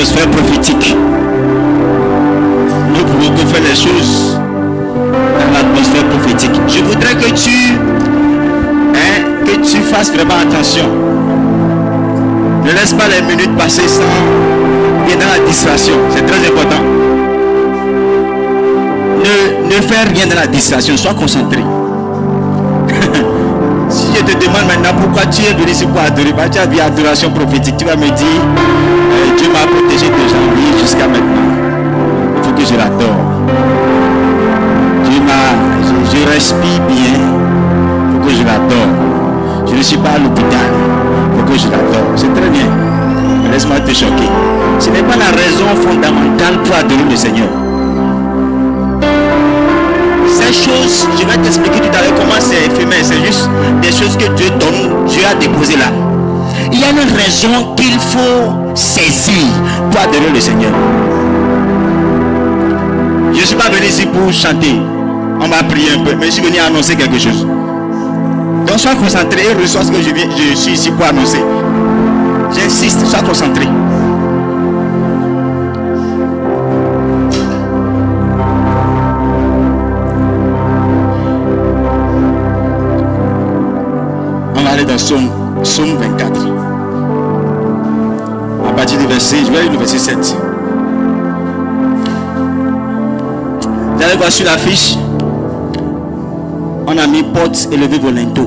l'atmosphère prophétique. Nous pouvons que faire les choses dans l'atmosphère prophétique. Je voudrais que tu fasses vraiment attention. Ne laisse pas les minutes passer sans bien dans la distraction. C'est très important. Ne fais rien dans la distraction. Sois concentré. Si je te demande maintenant pourquoi tu es venu ici pour adorer, tu as vu adoration prophétique, tu vas me dire Dieu m'a protégé de janvier jusqu'à maintenant. Il faut que je l'adore. Je respire bien. Il faut que je l'adore. Je ne suis pas à l'hôpital. Il faut que je l'adore. C'est très bien. Mais laisse-moi te choquer. Ce n'est pas la raison fondamentale pour adorer le Seigneur. Ces choses, je vais t'expliquer tout à l'heure comment c'est éphémère. C'est juste des choses que Dieu donne, Dieu a déposé là. Il y a une raison qu'il faut saisir pour adorer le Seigneur. Je ne suis pas venu ici pour chanter. On va prier un peu, mais je suis venu annoncer quelque chose. Donc sois concentré et reçois ce que je suis ici pour annoncer. J'insiste, sois concentré. On va aller dans Psaume 24. À partir du verset, je vais aller au verset 7. Vous allez voir sur l'affiche, on a mis porte élevée volonto.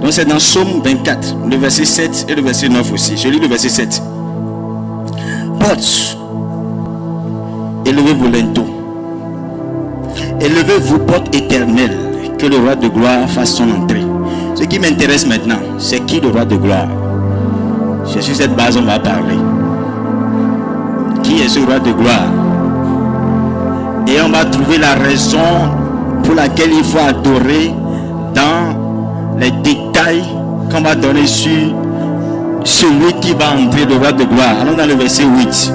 Donc c'est dans Psaume 24, le verset 7 et le verset 9 aussi. Je lis le verset 7. Porte élevée volonto. Élevez-vous, porte éternelle, que le roi de gloire fasse son entrée. Ce qui m'intéresse maintenant, c'est qui le roi de gloire? C'est sur cette base on va parler. Qui est ce roi de gloire? Et on va trouver la raison pour laquelle il faut adorer dans les détails qu'on va donner sur celui qui va entrer, le roi de gloire. Allons dans le verset 8.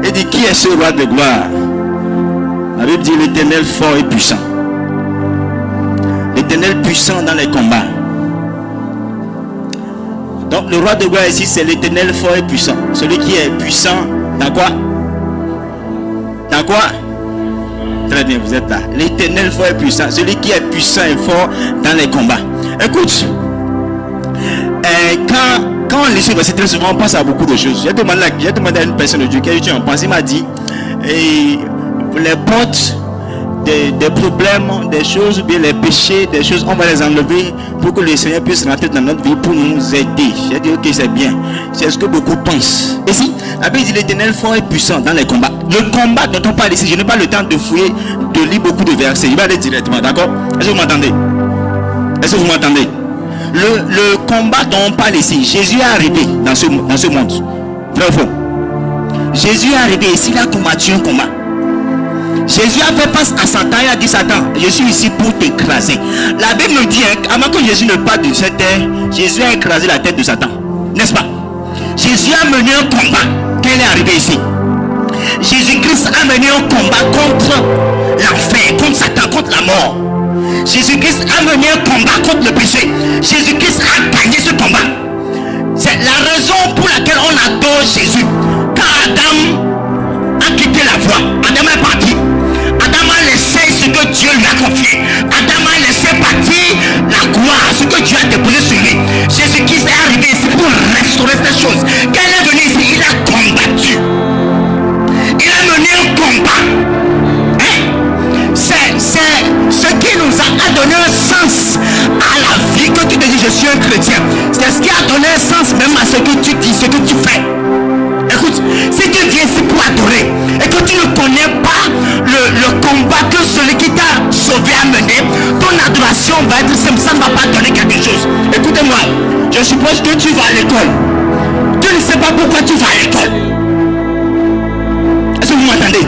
Il dit, qui est ce roi de gloire? La Bible dit l'Éternel fort et puissant. L'Éternel puissant dans les combats. Donc le roi de gloire ici, c'est l'Éternel fort et puissant. Celui qui est puissant dans quoi? Dans quoi? Très bien, vous êtes là. L'Éternel fort et puissant. Celui qui est puissant et fort dans les combats. Écoute, quand on lit ce verset, très souvent on pense à beaucoup de choses. J'ai demandé à une personne de Dieu qui a eu en pensée, il m'a dit, les portes des problèmes, des choses, bien les péchés, des choses, on va les enlever pour que le Seigneur puisse rentrer dans notre vie pour nous aider. J'ai dit, ok, c'est bien. C'est ce que beaucoup pensent. Et si, la Bible dit l'Éternel fort et puissant dans les combats. Le combat dont on parle ici, je n'ai pas le temps de fouiller, de lire beaucoup de versets. Je vais aller directement, d'accord? Est-ce que vous m'entendez? Est-ce que vous m'entendez? Le combat dont on parle ici, Jésus est arrivé dans ce monde. Vrai ou faux? Jésus est arrivé ici, il a combattu un combat. Jésus a fait face à Satan, il a dit Satan, je suis ici pour t'écraser. La Bible nous dit, avant que Jésus ne parte de cette terre, Jésus a écrasé la tête de Satan. N'est-ce pas? Jésus a mené un combat quand il est arrivé ici. Jésus-Christ a mené un combat contre l'enfer, contre Satan, contre la mort. Jésus-Christ a mené un combat contre le péché. Jésus-Christ a gagné ce combat. C'est la raison pour laquelle on adore Jésus. Quand Adam a quitté la voie, Adam est parti. Adam a laissé ce que Dieu lui a confié. Adam a laissé partir la gloire, ce que Dieu a déposé sur lui. Jésus-Christ est arrivé ici pour restaurer ces choses. Quand il est venu ici, il a combattu. Il a mené un combat. C'est ce qui nous a donné un sens à la vie. Que tu te dis je suis un chrétien, c'est ce qui a donné un sens même à ce que tu dis, ce que tu fais. Écoute, si tu viens ici pour adorer et que tu ne connais pas le combat que celui qui t'a sauvé a mené, ton adoration va être simple, ça ne va pas donner quelque chose. Écoutez-moi, je suppose que tu vas à l'école. Tu ne sais pas pourquoi tu vas à l'école. Est-ce que vous m'entendez?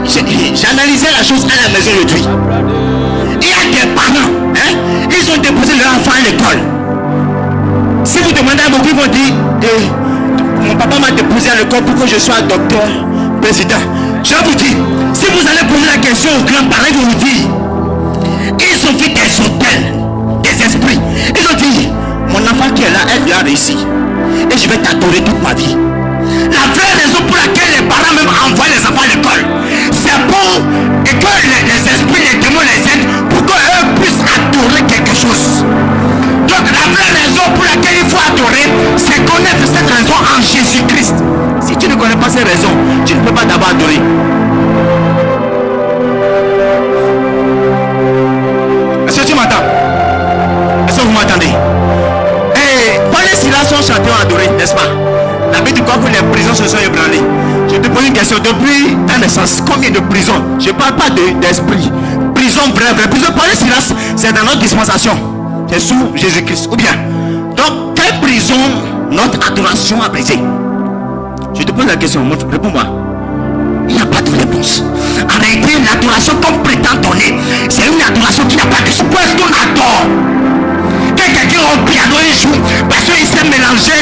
J'ai analysé la chose à la maison aujourd'hui. Il y a des parents, ils ont déposé leur enfant à l'école. Si vous demandez à beaucoup, ils vont dire mon papa m'a déposé à l'école pour que je sois docteur, président. Je vous dis, si vous allez poser la question aux grands-parents, ils vont vous dire, ils ont fait des hôtels, des esprits. Ils ont dit, mon enfant qui est là, elle lui a réussi. Et je vais t'adorer toute ma vie. pas l'école. C'est pour que les esprits, les démons les aident pour qu'eux puissent adorer quelque chose. Donc la vraie raison pour laquelle il faut adorer, c'est connaître cette raison en Jésus-Christ. Si tu ne connais pas ces raisons, tu ne peux pas d'abord adorer. Est-ce que tu m'entends? Est-ce que vous m'entendez? Et Paul et Silas sont chantés ont adoré, n'est-ce pas? La Bible dit quoi que les prisons se sont ébranlées. Je te pose une question. Depuis ta naissance, combien de prisons? Je ne parle pas d'esprit. Prison, vraie prison. Paul et Silas, c'est dans notre dispensation. C'est sous Jésus-Christ. Ou bien, donc, quelle prison notre adoration a brisé? Je te pose la question, réponds-moi. Il n'y a pas de réponse. En réalité, l'adoration qu'on prétend donner, c'est une adoration qui n'a pas de sens. Pourquoi est-ce qu'on adore? Quelqu'un au piano il joue parce qu'il sait mélanger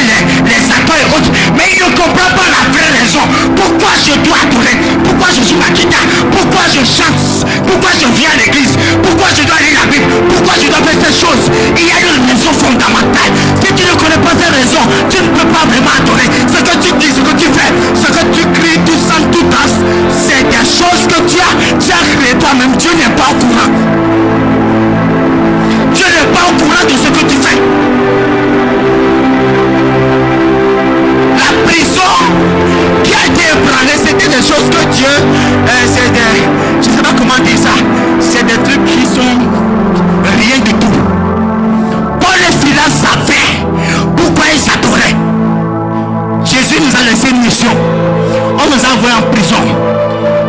les accords et autres, mais il ne comprend pas la vraie raison. Pourquoi je dois adorer? Pourquoi je joue ma guitare? Pourquoi je chante? Pourquoi je viens à l'église? Pourquoi je dois lire la Bible? Pourquoi je dois faire ces choses? Il y a une raison fondamentale. Si tu ne connais pas ces raisons, tu ne peux pas vraiment adorer. Ce que tu dis, ce que tu fais, ce que tu cries, tu sens, tu danses, c'est des choses que tu as créé toi-même. Dieu n'est pas au courant. Dieu n'est pas au courant de ce que tu fais. La prison qui a été ébranlée, c'était des choses que Dieu, c'est des, je ne sais pas comment dire ça, c'est des trucs qui sont rien du tout. Paul et Silas savaient pourquoi ils adoraient. Jésus nous a laissé une mission. On nous a envoyés en prison.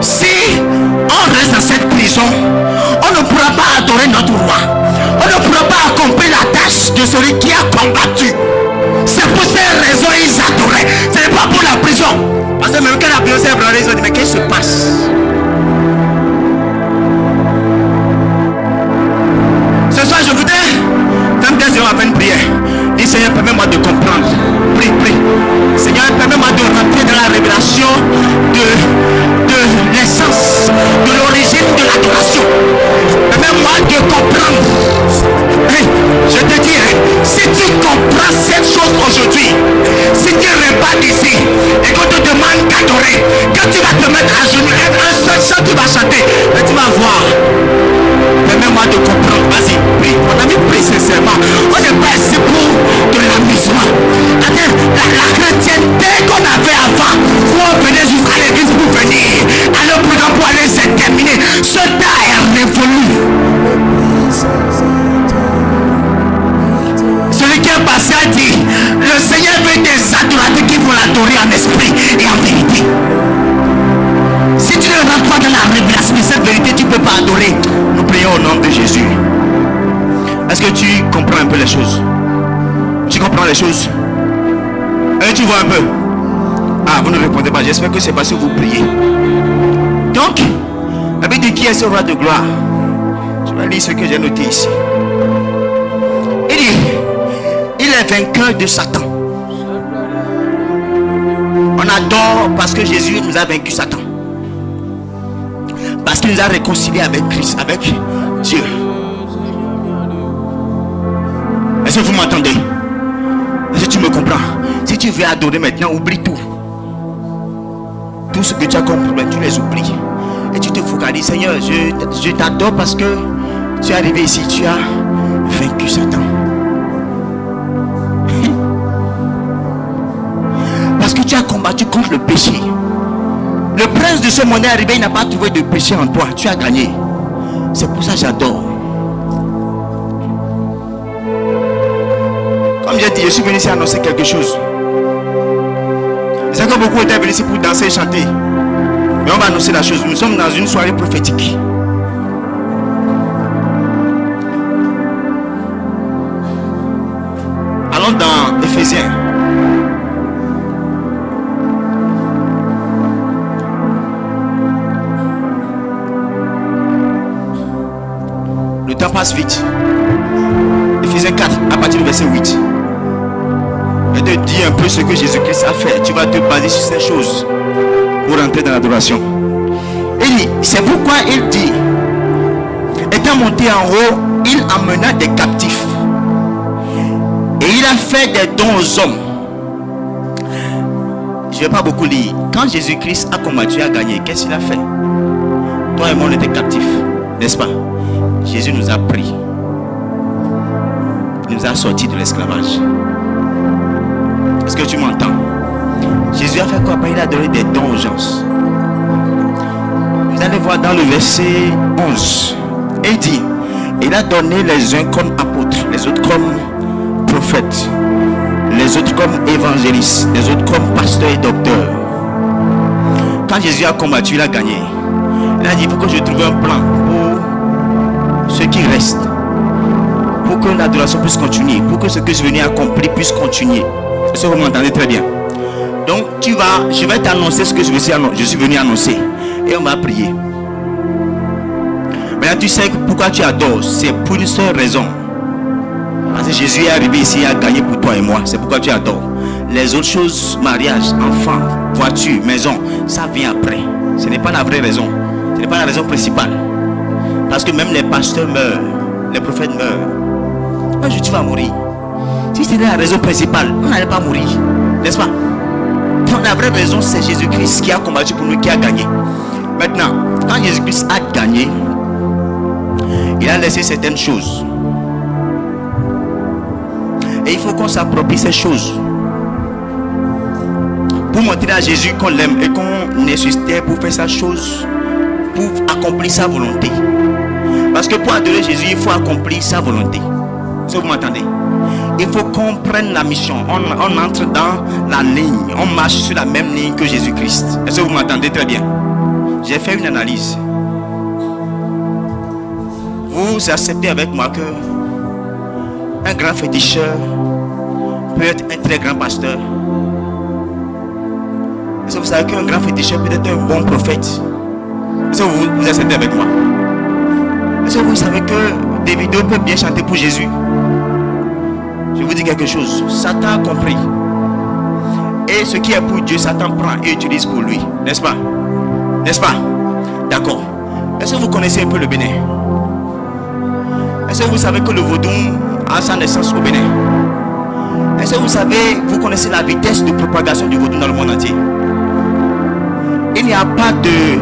Si on reste dans cette prison, on ne pourra pas adorer notre roi. On ne pourra pas accomplir la tâche de celui qui a combattu. C'est pour ces raisons ils adoraient. Ce n'est pas pour la prison. Parce que même quand la prison s'est ébranlée, ils ont dit mais qu'est-ce qui se passe? Ce soir je voudrais faire une deuxième appel prière. Dis Seigneur, permets-moi de comprendre. Prie. Seigneur, permets-moi de rentrer dans la révélation de l'essence, de l'origine de l'adoration. Permets-moi de comprendre. Je te dis, si tu comprends cette chose aujourd'hui, si tu repars d'ici et qu'on te demande d'adorer, quand tu vas te mettre à genoux, un seul chant tu vas chanter, et tu vas voir. Permets-moi de comprendre. Vas-y, prie. Mon ami, prie sincèrement. On n'est pas ici pour de l'amusement. La chrétienté qu'on avait avant, où on venait jusqu'à l'église pour venir, à le programme pour aller se terminer. Ce temps est révolu. Celui qui est passé a dit, le Seigneur veut des adorateurs qui vont l'adorer en esprit et en vérité. Si tu ne rentres pas dans la révélation de cette vérité, tu ne peux pas adorer. Nous prions au nom de Jésus. Est-ce que tu comprends un peu les choses? Tu comprends les choses? Et tu vois un peu? Ah, vous ne répondez pas. J'espère que c'est parce que vous priez. Donc, la Bible dit qui est ce roi de gloire? Je vais lire ce que j'ai noté ici. Il dit, il est vainqueur de Satan. On adore parce que Jésus nous a vaincu Satan. Parce qu'il nous a réconciliés avec Christ, avec Dieu. Est-ce que vous m'entendez? Est-ce que tu me comprends? Si tu veux adorer maintenant, oublie tout. Tout ce que tu as compris, tu les oublies. Et tu te focalises. Seigneur, je t'adore parce que tu es arrivé ici, tu as vaincu Satan. Parce que tu as combattu contre le péché. Le prince de ce monde est arrivé, il n'a pas trouvé de péché en toi. Tu as gagné. C'est pour ça que j'adore. Comme j'ai dit, je suis venu ici annoncer quelque chose. C'est que beaucoup étaient venus ici pour danser et chanter. Mais on va annoncer la chose. Nous sommes dans une soirée prophétique. Allons dans Éphésiens. Le temps passe vite. Éphésiens 4, à partir du verset 8. Je te dis un peu ce que Jésus-Christ a fait. Tu vas te baser sur ces choses pour entrer dans l'adoration. Et c'est pourquoi il dit, étant monté en haut, il emmena des captifs. Et il a fait des dons aux hommes. Je ne vais pas beaucoup lire. Quand Jésus-Christ a combattu et a gagné, qu'est-ce qu'il a fait? Toi et moi, on était captifs, n'est-ce pas? Jésus nous a pris. Il nous a sortis de l'esclavage. Est-ce que tu m'entends? Jésus a fait quoi? Il a donné des dons aux gens. Vous allez voir dans le verset 11. Il dit, il a donné les uns comme apôtres, les autres comme prophètes, les autres comme évangélistes, les autres comme pasteurs et docteurs. Quand Jésus a combattu, il a gagné. Il a dit, il faut que je trouve un plan pour ceux qui restent, pour que l'adoration puisse continuer, pour que ce que je venais accomplir puisse continuer. Est-ce que vous m'entendez très bien? Donc je vais t'annoncer ce que je suis venu annoncer. Et on va prier. Maintenant tu sais pourquoi tu adores. C'est pour une seule raison. Parce que Jésus est arrivé ici et a gagné pour toi et moi. C'est pourquoi tu adores. Les autres choses, mariage, enfants, voiture, maison, ça vient après. Ce n'est pas la vraie raison. Ce n'est pas la raison principale. Parce que même les pasteurs meurent. Les prophètes meurent. Un jour tu vas mourir. Si c'était la raison principale, on n'allait pas mourir. N'est-ce pas? Donc la vraie raison, c'est Jésus-Christ qui a combattu pour nous, qui a gagné. Maintenant, quand Jésus-Christ a gagné, il a laissé certaines choses. Et il faut qu'on s'approprie ces choses. Pour montrer à Jésus qu'on l'aime et qu'on est sur terre pour faire sa chose, pour accomplir sa volonté. Parce que pour adorer Jésus, il faut accomplir sa volonté. Est-ce que vous m'entendez? Il faut qu'on prenne la mission. On entre dans la ligne. On marche sur la même ligne que Jésus-Christ. Est-ce que vous m'entendez très bien? J'ai fait une analyse. Vous acceptez avec moi que un grand féticheur peut être un très grand pasteur. Est-ce que vous savez qu'un grand féticheur peut être un bon prophète? Est-ce que vous acceptez avec moi? Est-ce que vous savez que Davido peut bien chanter pour Jésus? Je vous dis quelque chose. Satan a compris. Et ce qui est pour Dieu, Satan prend et utilise pour lui. N'est-ce pas? N'est-ce pas? D'accord. Est-ce que vous connaissez un peu le Bénin? Est-ce que vous savez que le vaudou a sa naissance au Bénin? Est-ce que vous connaissez la vitesse de propagation du vaudou dans le monde entier? Il n'y a pas de...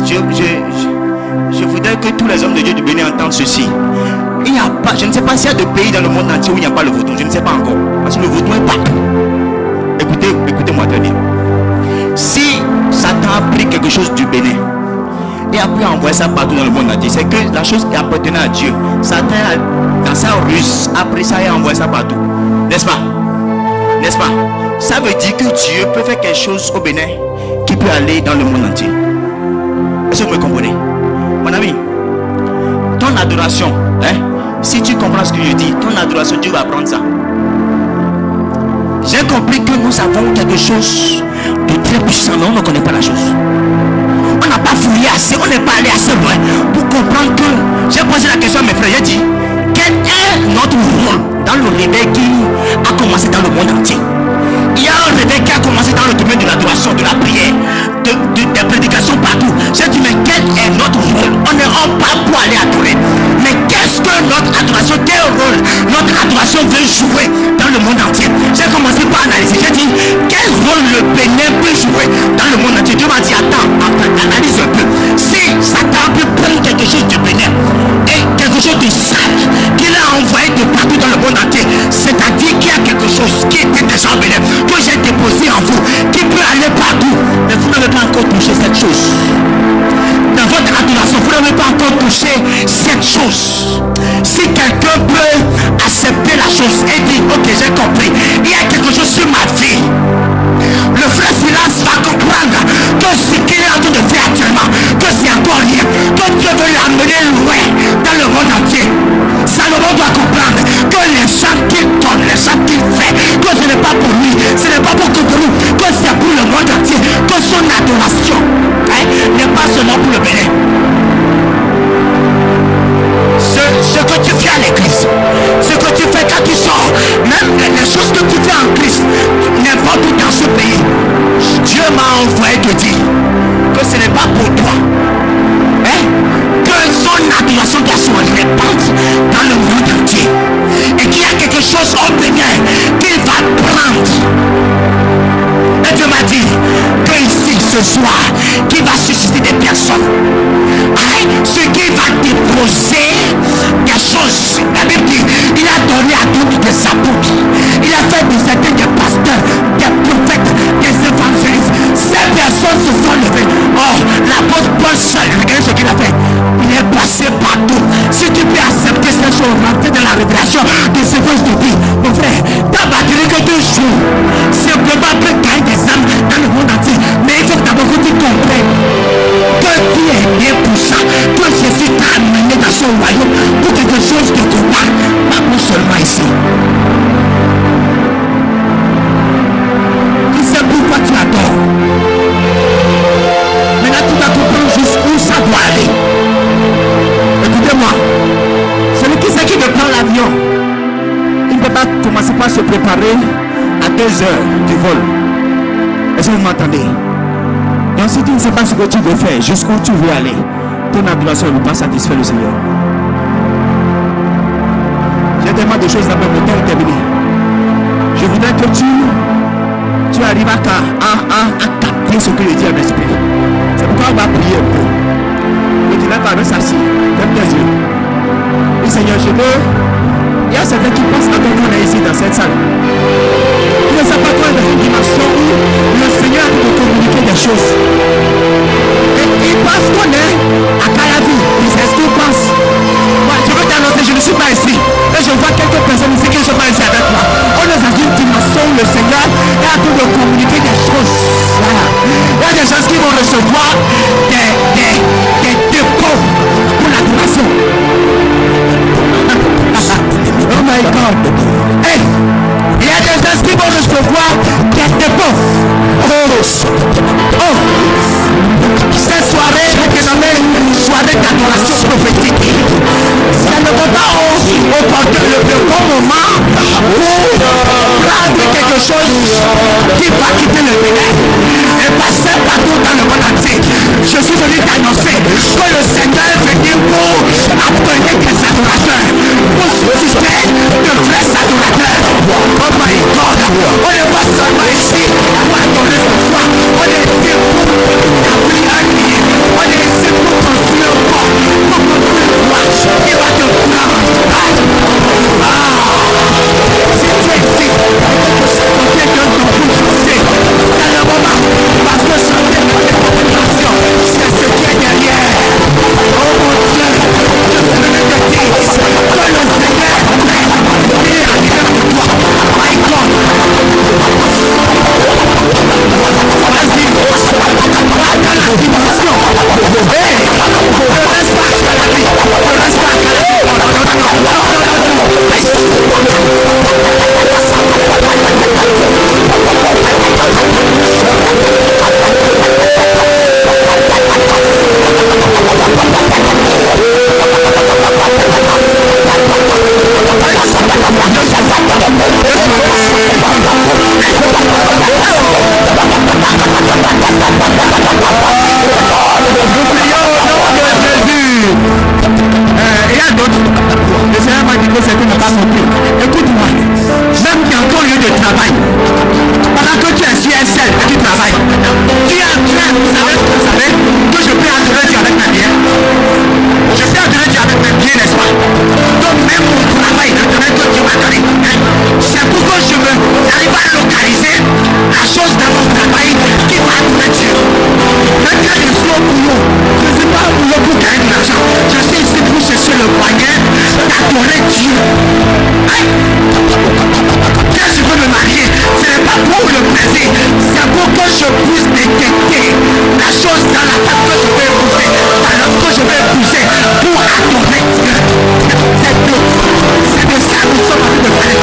Je voudrais que tous les hommes de Dieu du Bénin entendent ceci. Il n'y a pas, je ne sais pas s'il y a de pays dans le monde entier où il n'y a pas le vaudou. Je ne sais pas encore. Parce que le vaudou est partout. Écoutez-moi très bien. Si Satan a pris quelque chose du Bénin et a pu envoyer ça partout dans le monde entier, c'est que la chose qui appartenait à Dieu, Satan, dans sa ruse, a pris ça et a envoyé ça partout. N'est-ce pas? N'est-ce pas? Ça veut dire que Dieu peut faire quelque chose au Bénin qui peut aller dans le monde entier. Est-ce que vous me comprenez? Mon ami, ton adoration, si tu comprends ce que je dis, ton adoration, Dieu va prendre ça. J'ai compris que nous avons quelque chose de très puissant, mais on ne connaît pas la chose. On n'a pas fouillé assez, on n'est pas allé assez loin pour comprendre que... J'ai posé la question à mes frères, j'ai dit, quel est notre rôle dans le réveil qui a commencé dans le monde entier? Il y a un réveil qui a commencé dans le domaine de l'adoration, de la prière, des prédications partout. J'ai dit, mais quel est notre rôle? On n'est pas pour aller adorer. Mais qu'est-ce que notre adoration, quel rôle notre adoration veut jouer dans le monde entier? J'ai commencé par analyser. J'ai dit, quel rôle le Bénin peut jouer dans le monde entier? Dieu m'a dit, attends, analyse un peu. Si Satan peut prendre quelque chose du Bénin et quelque chose de sale qu'il a envoyé de partout dans le monde entier, c'est-à-dire qu'il y a quelque chose qui était déjà au Bénin, que j'ai déposé en vous, qui peut aller partout, mais vous n'avez pas encore touché cette chose. Dans votre adoration, vous n'avez pas encore touché cette chose. Si quelqu'un peut accepter la chose et dire, ok, j'ai compris, il y a quelque chose sur ma vie, le frère Silas va comprendre que ce qu'il est en train de faire actuellement, que c'est encore rien, que Dieu veut l'amener loin dans le monde entier. Salomon doit comprendre que les chants qu'il donne, les chants qu'il fait, que ce n'est pas pour lui, ce n'est pas pour nous, que c'est pour le monde entier, que son adoration n'est pas seulement pour le Bénin. Ce que tu fais à l'église, ce que tu fais quand tu sors, même les choses que tu fais en Christ, n'importe où dans ce pays, Dieu m'a envoyé te dire que ce n'est pas pour toi, que son adoration doit se répandre dans le monde rentrer dans la révélation de ce que je te dis. Mon frère, ta batterie que tu joues, simplement peut gagner des âmes dans le monde entier. Mais il faut d'abord que tu comprennes que tu es né pour ça, que Jésus t'a amené dans son royaume pour quelque chose de total, pas pour seulement ici. Tu sais pourquoi tu adores. Maintenant tu vas comprendre jusqu'où ça doit aller. Écoutez-moi, celui qui sait qu'il veut prendre l'avion, il ne peut pas commencer par se préparer à 2 heures du vol. Est-ce que vous m'entendez? Donc si tu ne sais pas ce que tu veux faire, jusqu'où tu veux aller, ton adoration ne va pas satisfaire le Seigneur. J'ai tellement de choses à faire, mon temps est terminé. Je voudrais que tu arrives à capter ce que je dis à l'esprit. C'est pourquoi on va prier un peu. Et tu lèves avec sa scie, ferme tes yeux. Et Seigneur, je veux. Il y a certains qui pensent à qu'on est ici dans cette salle. Ils ne savent pas quoi dans une dimension où le Seigneur a pu communiquer des choses. Et ils pensent qu'on est à Calavi. C'est ce qu'ils pensent. Moi, je veux t'annoncer, je ne suis pas ici. Et je vois quelques personnes ici qui ne sont pas ici avec moi. On est dans une dimension où le Seigneur est en train de communiquer des choses. Voilà. Il y a des gens qui vont recevoir des dépôts pour la dimension. Oh my God. Hey, il y a des gens qui vont recevoir des dépôts. Oh, cette soirée est nommée soirée d'adoration prophétique. C'est le moment le bon moment pour prendre quelque chose qui va quitter le Bénin et passer partout dans le monde entier. Je suis venu t'annoncer que le Seigneur est venu pour appeler des adorateurs, pour susciter de vrais adorateurs. Oh my God, on n'est pas seulement ici pour adorer ce soir, on est ici pour établir un lien, on est ici pour construire un corps, pour construire un roi qui va te prendre. Si tu es ici, et que tu sais combien de temps pour chanter, c'est le moment, parce que chanter dans les contemplations, c'est ce qui est derrière. Oh mon Dieu, je suis venu te dire que le Seigneur est prêt et à dire de toi, my God. Vas-y, va dans la dimension. Hey, ne reste pas à la vie, ne reste pas à la vie. Il y a d'autres. Le Seigneur m'a dit que c'est que ne pas compris. Écoute-moi, même qui a encore lieu de travail, pendant que tu es sur SL et tu travailles, tu es en train, vous savez, que je peux adorer Dieu avec mes biens. Je peux adorer Dieu avec mes biens, n'est-ce pas? Donc même mon travail, le domaine que Dieu m'a donné, c'est pourquoi je veux arriver à localiser la chose dans mon travail qui va adorer Dieu. Même quand je suis au boulot, je ne suis pas au boulot pour gagner de l'argent. Je suis ici pour chercher le moyen d'adorer Dieu. Quand je veux me marier, ce n'est pas pour le plaisir, c'est pour que je puisse détecter la chose dans la tête que je vais épouser, dans l'homme que je vais épouser, pour adorer Dieu. C'est de ça que nous sommes en train de faire.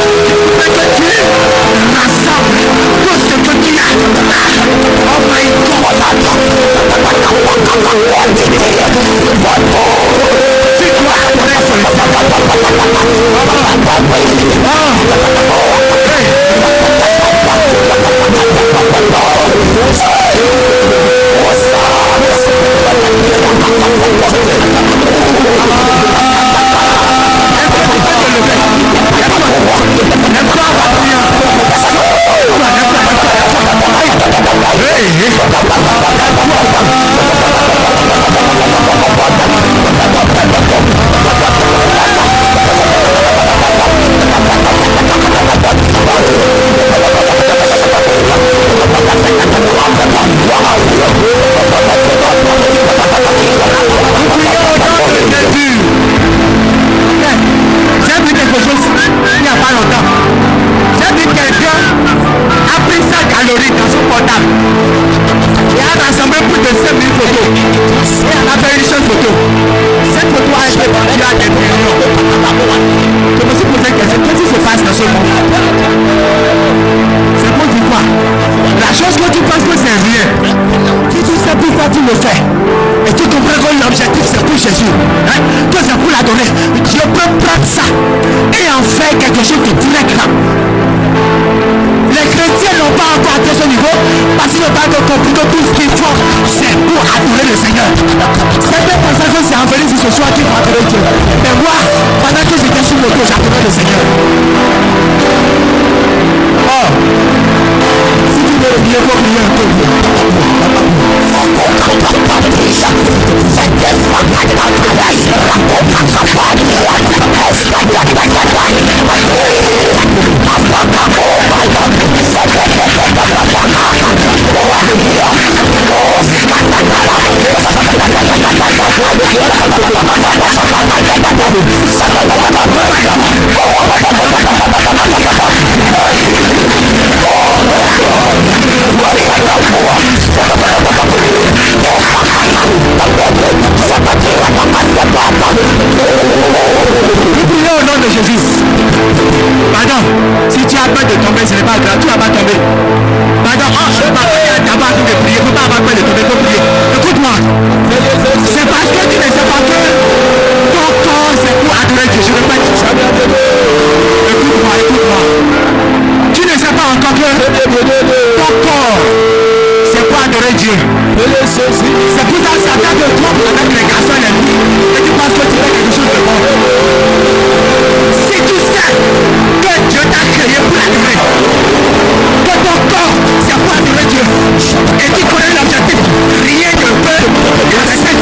Mais que Dieu rassemble tout ce que tu as. Oh my God. Tu dois adorer ce Seigneur. Certains pensaient que c'est Enveline ce soir qui va adorer Dieu. Mais moi, pendant que j'étais sur le dos, j'adorais le Seigneur. Oh, si tu veux prier, il faut prier un peu. Priez au nom de Jésus. Pardon, si tu as peur de tomber, ce n'est pas grave, tu ne vas pas tomber. Pardon, je ne vais pas de prier, il ne faut pas avoir peur de tomber, il faut prier. Écoute-moi, c'est parce que tu ne sais pas que ton corps c'est pour adorer Dieu. Je répète, écoute-moi. Tu ne sais pas encore que ton corps c'est pour adorer Dieu. C'est pour ça que Satan te trompe avec les garçons et les filles. Et tu penses que tu fais quelque chose de bon. Si tu sais que Dieu t'a créé pour l'adorer, que ton corps c'est pour adorer Dieu, et tu connais l'objectif, rien ne peut l'arrêter.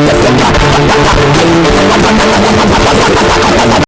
Thank you.